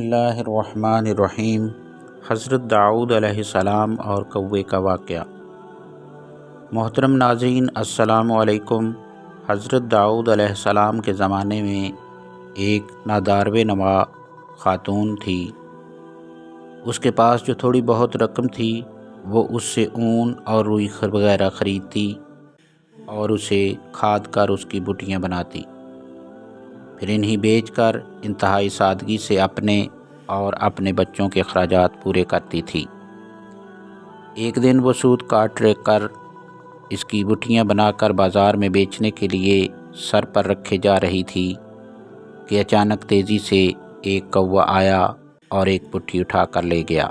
اللہ الرحمن الرحیم۔ حضرت داؤد علیہ السلام اور کوے کا واقعہ۔ محترم ناظرین، السلام علیکم۔ حضرت داؤد علیہ السلام کے زمانے میں ایک نادارو نما خاتون تھی۔ اس کے پاس جو تھوڑی بہت رقم تھی وہ اس سے اون اور روئی وغیرہ خریدتی اور اسے کھاد کر اس کی بٹیاں بناتی، پھر انہیں بیچ کر انتہائی سادگی سے اپنے اور اپنے بچوں کے اخراجات پورے کرتی تھی۔ ایک دن وہ سود کاٹ کر اس کی بٹیاں بنا کر بازار میں بیچنے کے لیے سر پر رکھے جا رہی تھی کہ اچانک تیزی سے ایک کوہ آیا اور ایک بٹی اٹھا کر لے گیا۔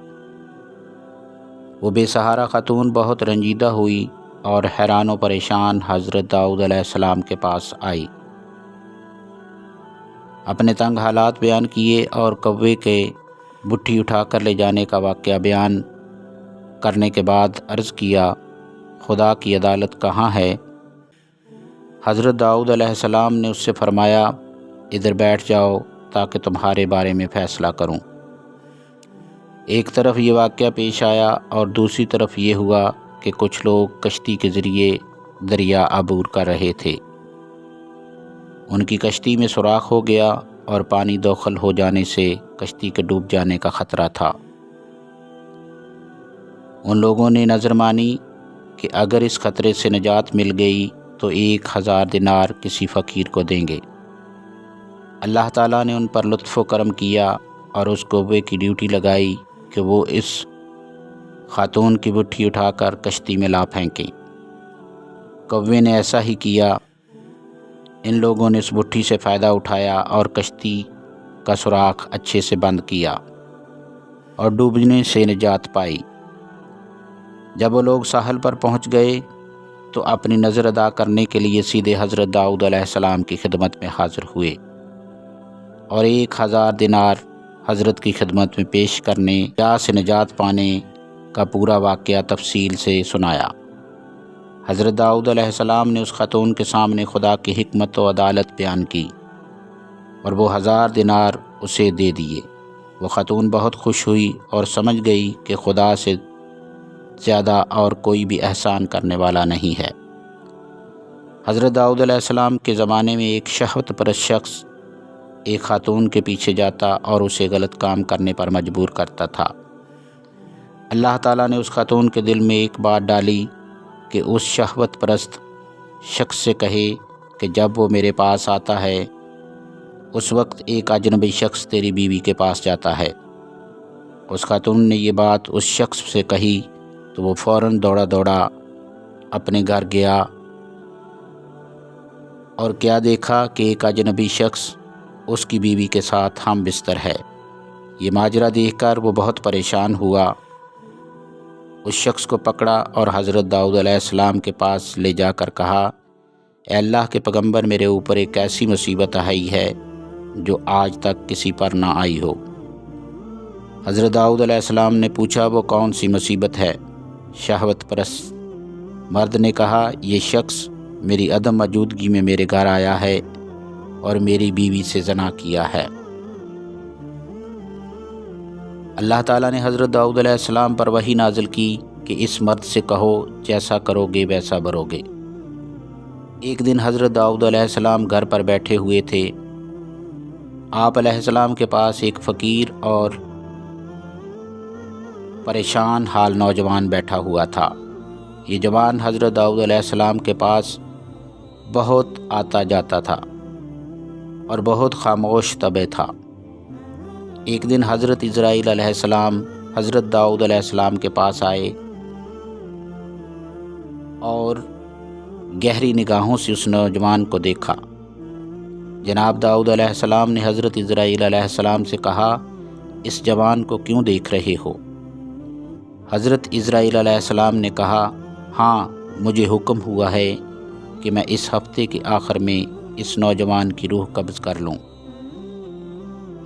وہ بے سہارا خاتون بہت رنجیدہ ہوئی اور حیران و پریشان حضرت داؤد علیہ السلام کے پاس آئی۔ اپنے تنگ حالات بیان کیے اور کوے کے بٹھی اٹھا کر لے جانے کا واقعہ بیان کرنے کے بعد عرض کیا، خدا کی عدالت کہاں ہے؟ حضرت داؤد علیہ السلام نے اس سے فرمایا، ادھر بیٹھ جاؤ تاکہ تمہارے بارے میں فیصلہ کروں۔ ایک طرف یہ واقعہ پیش آیا اور دوسری طرف یہ ہوا کہ کچھ لوگ کشتی کے ذریعے دریا عبور کر رہے تھے۔ ان کی کشتی میں سوراخ ہو گیا اور پانی داخل ہو جانے سے کشتی کے ڈوب جانے کا خطرہ تھا۔ ان لوگوں نے نظر مانی کہ اگر اس خطرے سے نجات مل گئی تو 1000 دینار کسی فقیر کو دیں گے۔ اللہ تعالیٰ نے ان پر لطف و کرم کیا اور اس کوے کی ڈیوٹی لگائی کہ وہ اس خاتون کی بٹھی اٹھا کر کشتی میں لا پھینکیں۔ کوے نے ایسا ہی کیا۔ ان لوگوں نے اس بٹھی سے فائدہ اٹھایا اور کشتی کا سوراخ اچھے سے بند کیا اور ڈوبنے سے نجات پائی۔ جب وہ لوگ ساحل پر پہنچ گئے تو اپنی نظر ادا کرنے کے لیے سیدھے حضرت داؤد علیہ السلام کی خدمت میں حاضر ہوئے اور 1000 دینار حضرت کی خدمت میں پیش کرنے یا سے نجات پانے کا پورا واقعہ تفصیل سے سنایا۔ حضرت داؤد علیہ السلام نے اس خاتون کے سامنے خدا کی حکمت و عدالت بیان کی اور وہ 1000 دینار اسے دے دیے۔ وہ خاتون بہت خوش ہوئی اور سمجھ گئی کہ خدا سے زیادہ اور کوئی بھی احسان کرنے والا نہیں ہے۔ حضرت داؤد علیہ السلام کے زمانے میں ایک شہوت پرست شخص ایک خاتون کے پیچھے جاتا اور اسے غلط کام کرنے پر مجبور کرتا تھا۔ اللہ تعالیٰ نے اس خاتون کے دل میں ایک بات ڈالی کہ اس شہوت پرست شخص سے کہے کہ جب وہ میرے پاس آتا ہے اس وقت ایک اجنبی شخص تیری بیوی کے پاس جاتا ہے۔ اس خاتون نے یہ بات اس شخص سے کہی تو وہ فوراً دوڑا اپنے گھر گیا اور کیا دیکھا کہ ایک اجنبی شخص اس کی بیوی کے ساتھ ہم بستر ہے۔ یہ ماجرا دیکھ کر وہ بہت پریشان ہوا۔ اس شخص کو پکڑا اور حضرت داؤد علیہ السلام کے پاس لے جا کر کہا، اے اللہ کے پیغمبر، میرے اوپر ایک ایسی مصیبت آئی ہے جو آج تک کسی پر نہ آئی ہو۔ حضرت داؤد علیہ السلام نے پوچھا، وہ کون سی مصیبت ہے؟ شہوت پرست مرد نے کہا، یہ شخص میری عدم موجودگی میں میرے گھر آیا ہے اور میری بیوی سے زنا کیا ہے۔ اللہ تعالیٰ نے حضرت داؤد علیہ السلام پر وحی نازل کی کہ اس مرد سے کہو، جیسا کرو گے ویسا بھرو گے۔ ایک دن حضرت داؤد علیہ السلام گھر پر بیٹھے ہوئے تھے۔ آپ علیہ السلام کے پاس ایک فقیر اور پریشان حال نوجوان بیٹھا ہوا تھا۔ یہ جوان حضرت داؤد علیہ السلام کے پاس بہت آتا جاتا تھا اور بہت خاموش طبع تھا۔ ایک دن حضرت اسرائیل علیہ السلام حضرت داؤد علیہ السلام کے پاس آئے اور گہری نگاہوں سے اس نوجوان کو دیکھا۔ جناب داؤد علیہ السلام نے حضرت اسرائیل علیہ السلام سے کہا، اس جوان کو کیوں دیکھ رہے ہو؟ حضرت اسرائیل علیہ السلام نے کہا، ہاں، مجھے حکم ہوا ہے کہ میں اس ہفتے کے آخر میں اس نوجوان کی روح قبض کر لوں۔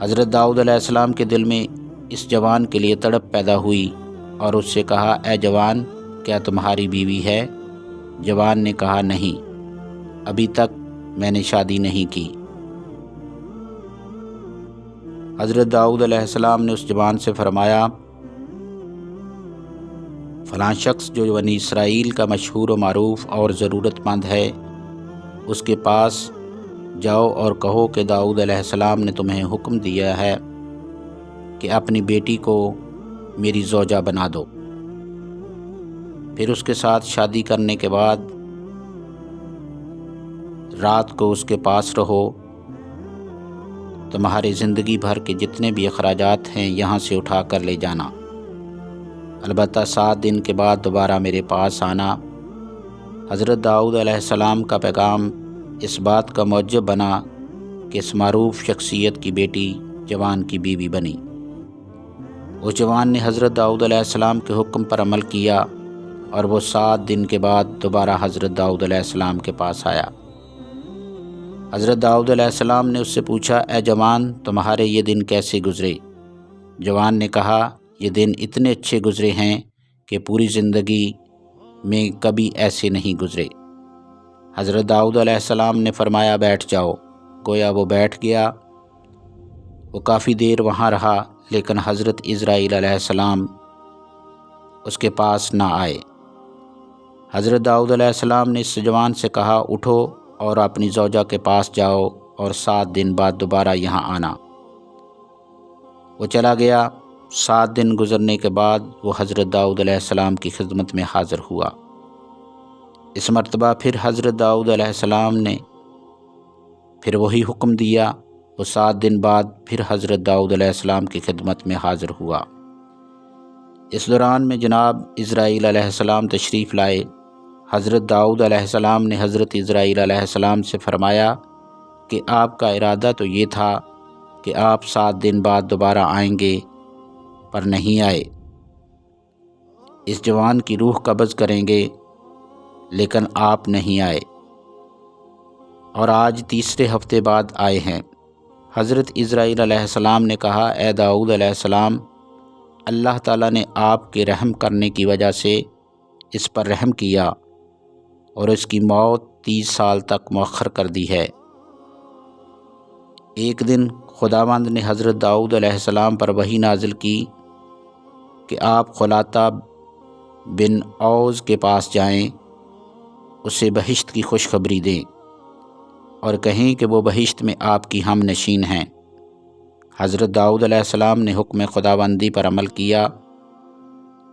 حضرت داؤد علیہ السلام کے دل میں اس جوان کے لیے تڑپ پیدا ہوئی اور اس سے کہا، اے جوان، کیا تمہاری بیوی ہے؟ جوان نے کہا، نہیں، ابھی تک میں نے شادی نہیں کی۔ حضرت داؤد علیہ السلام نے اس جوان سے فرمایا، فلاں شخص جو بنی اسرائیل کا مشہور و معروف اور ضرورت مند ہے، اس کے پاس جاؤ اور کہو کہ داؤد علیہ السلام نے تمہیں حکم دیا ہے کہ اپنی بیٹی کو میری زوجہ بنا دو، پھر اس کے ساتھ شادی کرنے کے بعد رات کو اس کے پاس رہو، تمہاری زندگی بھر کے جتنے بھی اخراجات ہیں یہاں سے اٹھا کر لے جانا، البتہ 7 دن کے بعد دوبارہ میرے پاس آنا۔ حضرت داؤد علیہ السلام کا پیغام اس بات کا موجب بنا کہ اس معروف شخصیت کی بیٹی جوان کی بیوی بنی۔ اس جوان نے حضرت داؤد علیہ السلام کے حکم پر عمل کیا اور وہ 7 دن کے بعد دوبارہ حضرت داؤد علیہ السلام کے پاس آیا۔ حضرت داؤد علیہ السلام نے اس سے پوچھا، اے جوان، تمہارے یہ دن کیسے گزرے؟ جوان نے کہا، یہ دن اتنے اچھے گزرے ہیں کہ پوری زندگی میں کبھی ایسے نہیں گزرے۔ حضرت داؤد علیہ السلام نے فرمایا، بیٹھ جاؤ۔ گویا وہ بیٹھ گیا۔ وہ کافی دیر وہاں رہا، لیکن حضرت اسرائیل علیہ السلام اس کے پاس نہ آئے۔ حضرت داؤد علیہ السلام نے اس جوان سے کہا، اٹھو اور اپنی زوجہ کے پاس جاؤ اور 7 دن بعد دوبارہ یہاں آنا۔ وہ چلا گیا۔ 7 دن گزرنے کے بعد وہ حضرت داؤد علیہ السلام کی خدمت میں حاضر ہوا۔ اس مرتبہ پھر حضرت داؤد علیہ السلام نے پھر وہی حکم دیا۔ وہ 7 دن بعد پھر حضرت داؤد علیہ السلام کی خدمت میں حاضر ہوا۔ اس دوران میں جناب اسرائیل علیہ السلام تشریف لائے۔ حضرت داؤد علیہ السلام نے حضرت اسرائیل علیہ السلام سے فرمایا کہ آپ کا ارادہ تو یہ تھا کہ آپ 7 دن بعد دوبارہ آئیں گے، پر نہیں آئے۔ اس جوان کی روح قبض کریں گے، لیکن آپ نہیں آئے، اور آج تیسرے ہفتے بعد آئے ہیں۔ حضرت اسرائیل علیہ السلام نے کہا، اے داؤد علیہ السلام، اللہ تعالیٰ نے آپ کے رحم کرنے کی وجہ سے اس پر رحم کیا اور اس کی موت 30 سال تک مؤخر کر دی ہے۔ ایک دن خداوند نے حضرت داؤد علیہ السلام پر وحی نازل کی کہ آپ خلاطہ بن اوز کے پاس جائیں، اسے بہشت کی خوشخبری دیں اور کہیں کہ وہ بہشت میں آپ کی ہم نشین ہیں۔ حضرت داؤد علیہ السلام نے حکم خداوندی پر عمل کیا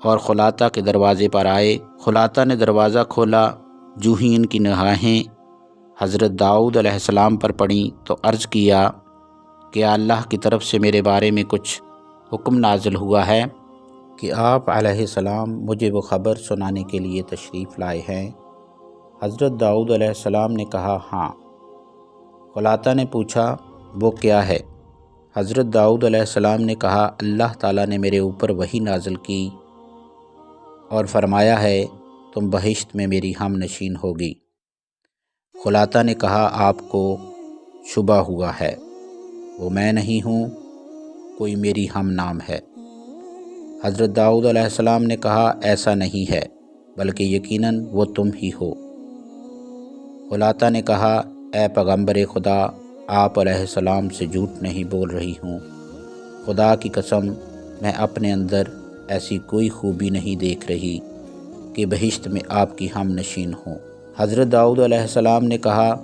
اور خلاطہ کے دروازے پر آئے۔ خلاطہ نے دروازہ کھولا، جو ہی ان کی نگاہیں حضرت داؤد علیہ السلام پر پڑیں تو عرض کیا کہ اللہ کی طرف سے میرے بارے میں کچھ حکم نازل ہوا ہے کہ آپ علیہ السلام مجھے وہ خبر سنانے کے لیے تشریف لائے ہیں۔ حضرت داؤد علیہ السلام نے کہا، ہاں۔ خلاطہ نے پوچھا، وہ کیا ہے؟ حضرت داؤد علیہ السلام نے کہا، اللہ تعالیٰ نے میرے اوپر وحی نازل کی اور فرمایا ہے تم بہشت میں میری ہم نشین ہوگی۔ خلاطہ نے کہا، آپ کو شبہ ہوا ہے، وہ میں نہیں ہوں، کوئی میری ہم نام ہے۔ حضرت داؤد علیہ السلام نے کہا، ایسا نہیں ہے، بلکہ یقیناً وہ تم ہی ہو۔ خلاطہ نے کہا، اے پیغمبر خدا، آپ علیہ السلام سے جھوٹ نہیں بول رہی ہوں، خدا کی قسم میں اپنے اندر ایسی کوئی خوبی نہیں دیکھ رہی کہ بہشت میں آپ کی ہم نشین ہوں۔ حضرت داؤد علیہ السلام نے کہا،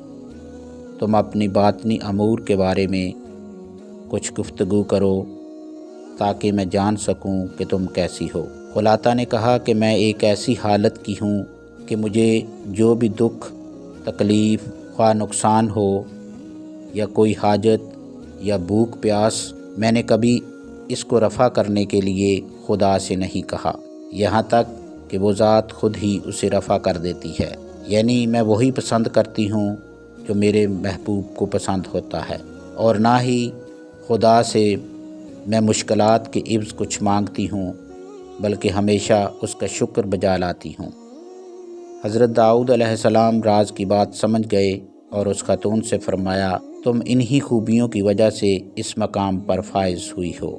تم اپنی باطنی امور کے بارے میں کچھ گفتگو کرو تاکہ میں جان سکوں کہ تم کیسی ہو۔ خلاطہ نے کہا کہ میں ایک ایسی حالت کی ہوں کہ مجھے جو بھی دکھ تکلیف، خواہ نقصان ہو یا کوئی حاجت یا بھوک پیاس، میں نے کبھی اس کو رفع کرنے کے لیے خدا سے نہیں کہا، یہاں تک کہ وہ ذات خود ہی اسے رفع کر دیتی ہے۔ یعنی میں وہی پسند کرتی ہوں جو میرے محبوب کو پسند ہوتا ہے، اور نہ ہی خدا سے میں مشکلات کے عوض کچھ مانگتی ہوں، بلکہ ہمیشہ اس کا شکر بجا لاتی ہوں۔ حضرت داؤد علیہ السلام راز کی بات سمجھ گئے اور اس خاتون سے فرمایا، تم انہی خوبیوں کی وجہ سے اس مقام پر فائز ہوئی ہو۔